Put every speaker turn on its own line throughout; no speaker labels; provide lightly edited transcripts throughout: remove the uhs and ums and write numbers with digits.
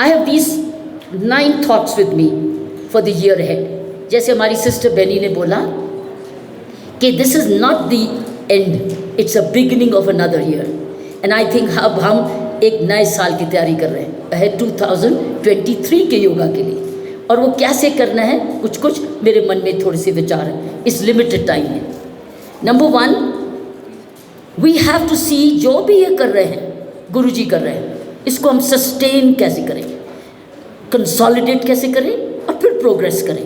I have these 9 thoughts with me for the year ahead. जैसे हमारी sister Beni ने बोला कि this is not the end, it's a beginning of another year. And I think अब हम एक नए साल की तैयारी कर रहे हैं अहेड 2023 के योगा के लिए. और वो कैसे करना है, कुछ कुछ मेरे मन में थोड़े से विचार हैं इस लिमिटेड टाइम में. नंबर 1, वी हैव टू सी जो भी ये कर रहे हैं, गुरु जी कर रहे हैं, इसको हम सस्टेन कैसे करें, कंसोलिडेट कैसे करें और फिर प्रोग्रेस करें.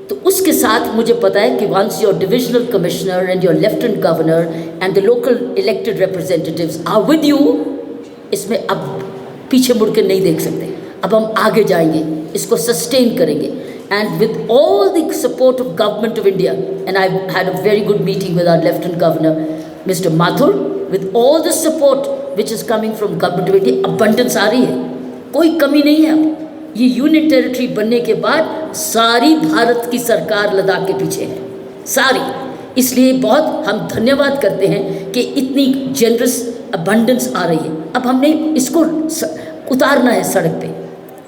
तो उसके साथ मुझे पता है कि once your divisional commissioner and your lieutenant governor and the local elected representatives are with you, इसमें अब पीछे मुड़ के नहीं देख सकते. अब हम आगे जाएंगे, इसको सस्टेन करेंगे. And with all the support of government of India, and I had a very good meeting with our lieutenant governor mister Mathur, with all the support which is coming from government of India, abundance आ रही है, कोई कमी नहीं है. अब ये union territory बनने के बाद सारी भारत की सरकार लद्दाख के पीछे है, सारी. इसलिए बहुत हम धन्यवाद करते हैं कि इतनी जेनरस अबंडेंस आ रही है. अब हमने इसको उतारना है सड़क पे,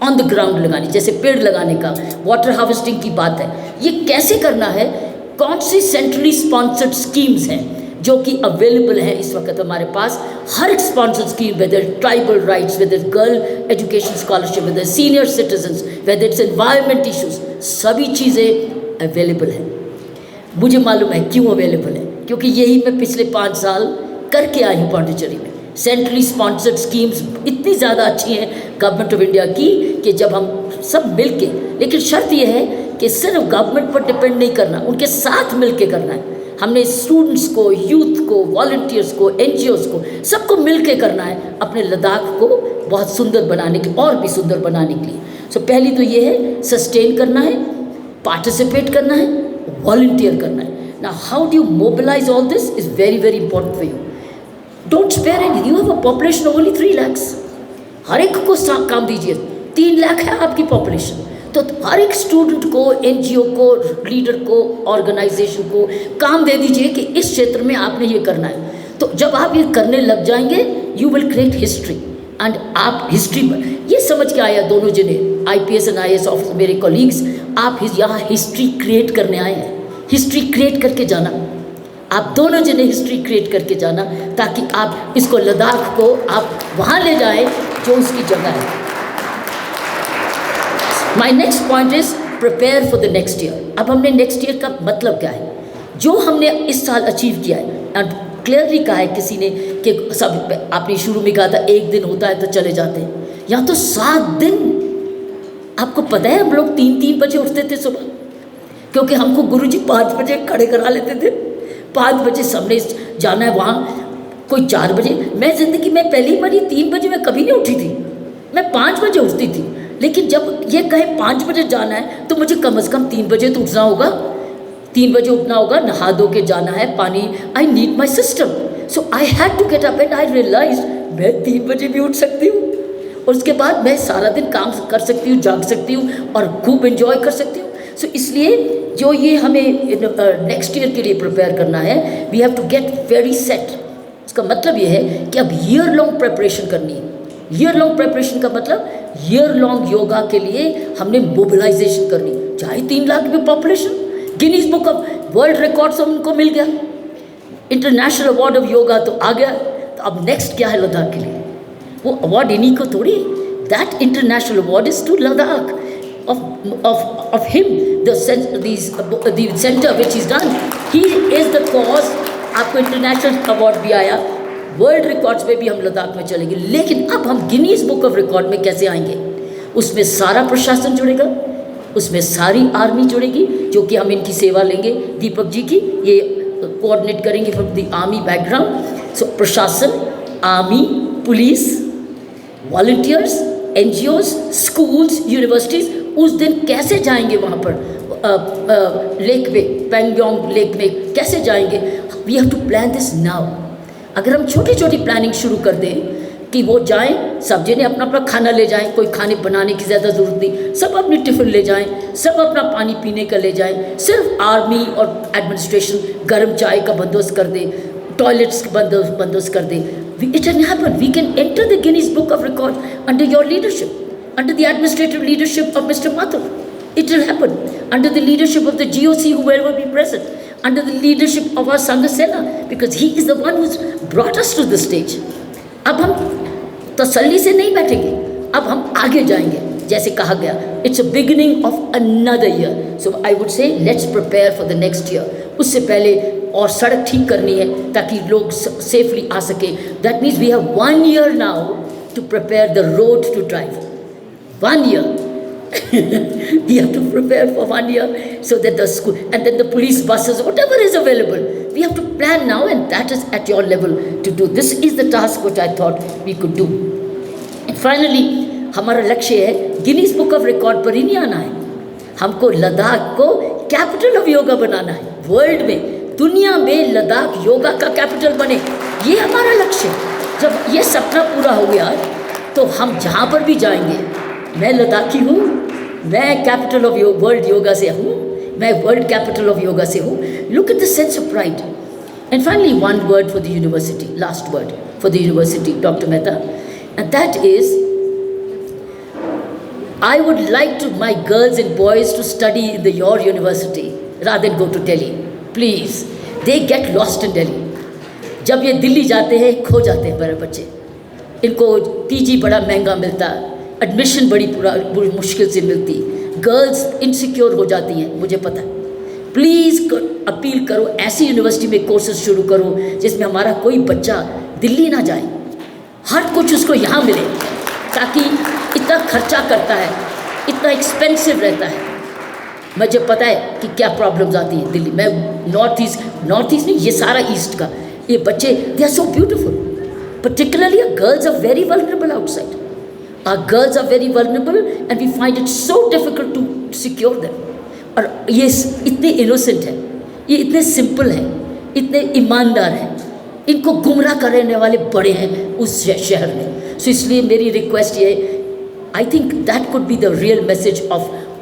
ऑन द ग्राउंड लगानी, जैसे पेड़ लगाने का, वाटर हार्वेस्टिंग की बात है. ये कैसे करना है, कौन सी सेंट्रली स्पॉन्सर्ड स्कीम्स हैं जो कि अवेलेबल है इस वक्त हमारे पास. हर एक sponsored scheme, whether tribal rights, whether girl education scholarship, whether senior citizens, whether it's environment issues, सभी चीज़ें अवेलेबल हैं. मुझे मालूम है क्यों अवेलेबल है, क्योंकि यही मैं पिछले 5 साल करके आई हूँ पौंडीचेरी में. सेंट्रली स्पॉन्सर्ड स्कीम्स इतनी ज़्यादा अच्छी हैं गवर्नमेंट ऑफ इंडिया की कि जब हम सब मिल के, लेकिन शर्त यह है कि सिर्फ गवर्नमेंट पर डिपेंड नहीं करना, उनके साथ मिल के करना है. हमने स्टूडेंट्स को, यूथ को, वॉलंटियर्स को, एनजीओज़ को, सबको मिल के करना है अपने लद्दाख को बहुत सुंदर बनाने के, और भी सुंदर बनाने के लिए. सो पहली तो ये है सस्टेन करना है, पार्टिसिपेट करना है, वॉलंटियर करना है. Now how do you mobilise all this is very very important for you. Don't spare any, you have a population of only 3 lakhs. हर एक को काम दीजिए. 3 लाख है आपकी पॉपुलेशन, तो हर एक स्टूडेंट को, एनजीओ को, लीडर को, ऑर्गेनाइजेशन को काम दे दीजिए कि इस क्षेत्र में आपने ये करना है. तो जब आप ये करने लग जाएंगे, you will create history. And आप हिस्ट्री ये समझ के आया, दोनों जने IPS एंड IAS ऑफिसर मेरे कॉलीग्स, आप यहाँ हिस्ट्री क्रिएट करने आए हैं. हिस्ट्री क्रिएट करके जाना, आप दोनों जने हिस्ट्री क्रिएट करके जाना, ताकि आप इसको, लद्दाख को आप वहाँ ले जाएं जो उसकी जगह है. My next point is prepare for the next year. अब हमने नेक्स्ट ईयर का मतलब क्या है, जो हमने इस साल अचीव किया है. एंड क्लियरली कहा है किसी ने कि सब, आपने शुरू में कहा था 1 दिन होता है तो चले जाते हैं, यहाँ तो 7 दिन. आपको पता है हम लोग 3-3 बजे उठते थे सुबह, क्योंकि हमको गुरुजी 5 बजे खड़े करा लेते थे. 5 बजे सबने जाना है वहाँ, कोई 4 बजे. मैं ज़िंदगी में पहली बार 3 बजे मैं कभी नहीं उठी थी, मैं 5 बजे उठती थी. लेकिन जब ये कहें 5 बजे जाना है तो मुझे कम से कम 3 बजे तो उठना होगा. 3 बजे उठना होगा, नहा धो के जाना है, पानी, I need my system. So I had to get up and I realise मैं 3 बजे भी उठ सकती हूँ, और उसके बाद मैं सारा दिन काम कर सकती हूँ, जाग सकती हूँ और खूब एंजॉय कर सकती हूँ. सो इसलिए जो ये हमें नेक्स्ट ईयर के लिए प्रिपेयर करना है, we have to get very set. इसका मतलब ये है कि अब ईयर लॉन्ग प्रिपरेशन करनी है. ईयर लॉन्ग प्रिपरेशन का मतलब ईयर लॉन्ग योगा के लिए हमने मोबिलाइजेशन करनी. चाहे 3 लाख की population, Guinness book of world records उनको मिल गया, इंटरनेशनल अवार्ड ऑफ योगा तो आ गया. तो अब नेक्स्ट क्या है लद्दाख के लिए, वो अवार्ड इन्हीं को थोड़ी, that international award is to Ladakh of him, the center which is done, he is the cause. आपको इंटरनेशनल अवार्ड भी आया, वर्ल्ड रिकॉर्ड्स में भी हम लद्दाख में चलेंगे. लेकिन अब हम गिनीज बुक ऑफ रिकॉर्ड में कैसे आएंगे, उसमें सारा प्रशासन जुड़ेगा, उसमें सारी आर्मी जुड़ेगी, जो कि हम इनकी सेवा लेंगे, दीपक जी की, ये कोऑर्डिनेट करेंगे फ्रॉम द आर्मी बैकग्राउंड. सो प्रशासन, army, police, volunteers, NGOs, schools, universities. उस दिन कैसे जाएंगे वहाँ पर लेक में, पैंगोंग लेक में कैसे जाएंगे, we have to plan this now. अगर हम छोटी छोटी प्लानिंग शुरू कर दें कि वो जाएं, सब जने अपना अपना खाना ले जाएं, कोई खाने बनाने की ज़्यादा ज़रूरत नहीं, सब अपनी टिफ़िन ले जाएं, सब अपना पानी पीने का ले जाएं. सिर्फ आर्मी और एडमिनिस्ट्रेशन गर्म चाय का बंदोबस्त कर दे, टॉयलेट्स का बंदोबस्त कर दे. It can happen. We can enter the Guinness Book of Records under your leadership. under the administrative leadership of Mr. Mathur. It will happen under the leadership of the GOC, who will be present, under the leadership of our Sangha Sena, because he is the one who's brought us to this stage. अब हम तसल्ली से नहीं बैठेंगे, अब हम आगे जाएंगे, जैसे कहा गया, it's a beginning of another year. So I would say let's prepare for the next year. उससे पहले और सड़क ठीक करनी है ताकि लोग सेफली आ सके. That means we have 1 year now to prepare the road to drive. 1 year. We have to prepare for 1 year so that the school and then the police buses, whatever is available, we have to plan now, and that is at your level to do. This is the task which I thought we could do. And finally, हमारा लक्ष्य है Guinness book of record पर ही नहीं आना है, हमको लद्दाख को capital of yoga बनाना है. वर्ल्ड में, दुनिया में लद्दाख योगा का कैपिटल बने, ये हमारा लक्ष्य है. जब ये सपना पूरा हो गया तो हम जहाँ पर भी जाएंगे, मैं लद्दाखी हूँ, मैं कैपिटल ऑफ वर्ल्ड योगा से हूँ, मैं वर्ल्ड कैपिटल ऑफ योगा से हूँ. Look at the sense of pride. And finally one word for the university, last word for the university, doctor Mehta, and that is I would like to my girls and boys to study in your university rather than go to Delhi. Please, they get lost in Delhi. जब ये दिल्ली जाते हैं खो जाते हैं बड़े बच्चे. इनको पीजी बड़ा महंगा मिलता, एडमिशन बड़ी मुश्किल से मिलती, गर्ल्स इनसिक्योर हो जाती हैं, मुझे पता है. प्लीज़ अपील करो, ऐसी यूनिवर्सिटी में कोर्सेज शुरू करो जिसमें हमारा कोई बच्चा दिल्ली ना जाए, हर कुछ उसको यहाँ मिले, ताकि इतना खर्चा करता है, इतना एक्सपेंसिव रहता है. मुझे पता है कि क्या प्रॉब्लम्स आती हैं दिल्ली में. नॉर्थ ईस्ट नहीं, ये सारा ईस्ट का, ये बच्चे they are so beautiful, particularly our girls are very vulnerable outside. Our girls are very vulnerable and we find it so difficult to secure them. और ये इतने इनोसेंट हैं, ये इतने सिंपल हैं, इतने ईमानदार हैं, इनको गुमराह करने वाले बड़े हैं उस शहर में. सो इसलिए मेरी रिक्वेस्ट ये, I think that could be the real message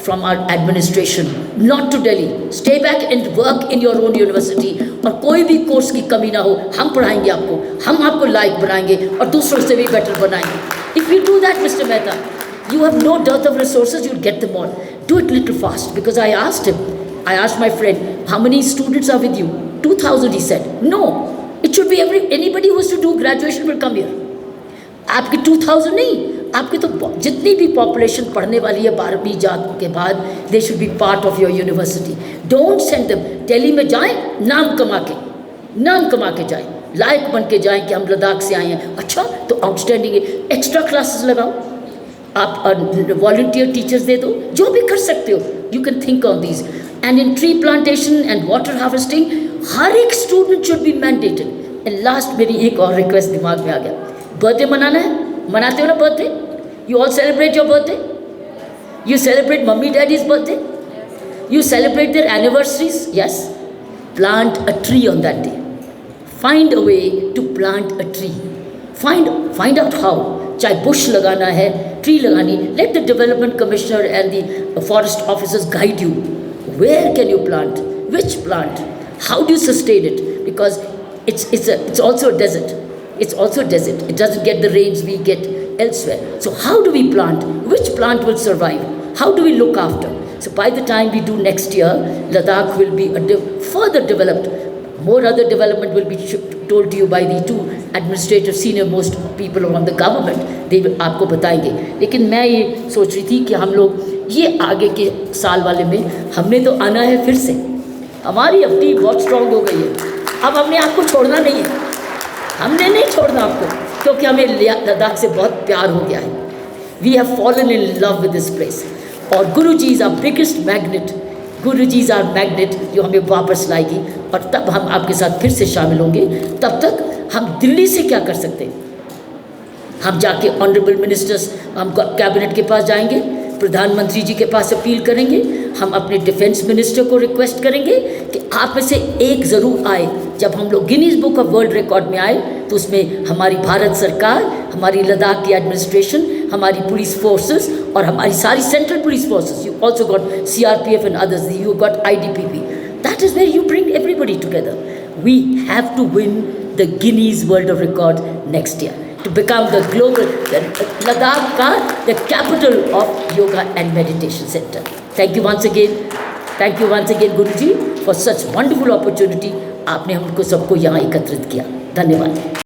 from our administration, not to Delhi. Stay back and work in your own university. और कोई भी कोर्स की कमी ना हो, हम पढ़ाएंगे आपको, हम आपको लायक बनाएंगे और दूसरों से भी बेटर बनाएंगे. If you do that, Mr. Mehta, you have no dearth of resources, you'll get them all. Do it little fast, because I asked my friend, how many students are with you? 2,000, he said. No, it should be anybody who wants to do graduation will come here. आपकी 2,000 नहीं, आपकी तो जितनी भी population पढ़ने वाली है 12वीं जात के बाद, they should be part of your university. Don't send them. Delhi में जाएं नाम कमा के जाएं, लायक बन के जाएं कि हम लद्दाख से आए हैं. अच्छा तो आउटस्टैंडिंग है, एक्स्ट्रा क्लासेस लगाओ, आप वॉलंटियर टीचर्स दे दो, जो भी कर सकते हो. You can think on these. And in tree plantation and water harvesting, हर एक student should be mandated. And last मेरी एक और रिक्वेस्ट दिमाग में आ गया, बर्थडे मनाना है, मनाते हो ना birthday? You all celebrate your birthday? You celebrate mummy daddy's birthday? You celebrate their anniversaries? Yes. Plant a tree on that day. Find a way to plant a tree. Find out how. चाहे bush लगाना है, tree लगानी, let the development commissioner and the forest officers guide you. Where can you plant? Which plant? How do you sustain it? Because it's also a desert. It's also desert. It doesn't get the rains we get elsewhere. So how do we plant? Which plant will survive? How do we look after? So by the time we do next year, Ladakh will be further developed. More other development will be told to you by the two administrative senior most people on the government. They will आपको बताएंगे. लेकिन मैं ये सोच रही थी कि हम लोग ये आगे के साल वाले में हमने तो आना है फिर से. हमारी अब टीम बहुत स्ट्रांग हो गई है. अब हमने आपको छोड़ना नहीं है, हमने नहीं छोड़ना आपको, क्योंकि हमें लद्दाख से बहुत प्यार हो गया है. We have fallen in love with this place. और Guru ji is our biggest magnet. Guru ji is our magnet जो हमें वापस लाएगी, और तब हम आपके साथ फिर से शामिल होंगे. तब तक हम दिल्ली से क्या कर सकते हैं? हम जाके ऑनरेबल मिनिस्टर्स, हम कैबिनेट के पास जाएंगे, प्रधानमंत्री जी के पास अपील करेंगे, हम अपने डिफेंस मिनिस्टर को रिक्वेस्ट करेंगे कि आप में से एक ज़रूर आए. जब हम लोग Guinness book of world record में आए तो उसमें हमारी भारत सरकार, हमारी लद्दाख की एडमिनिस्ट्रेशन, हमारी पुलिस फोर्सेस और हमारी सारी central police forces, you also got CRPF and others, you got IDPP. That is where you bring everybody together. We have to win the Guinness World of Record next year. to become the global, Ladakh ka, the capital of yoga and meditation center. Thank you once again. Thank you once again, Guruji, for such wonderful opportunity. आपने हमको सबको यहाँ एकत्रित किया. धन्यवाद.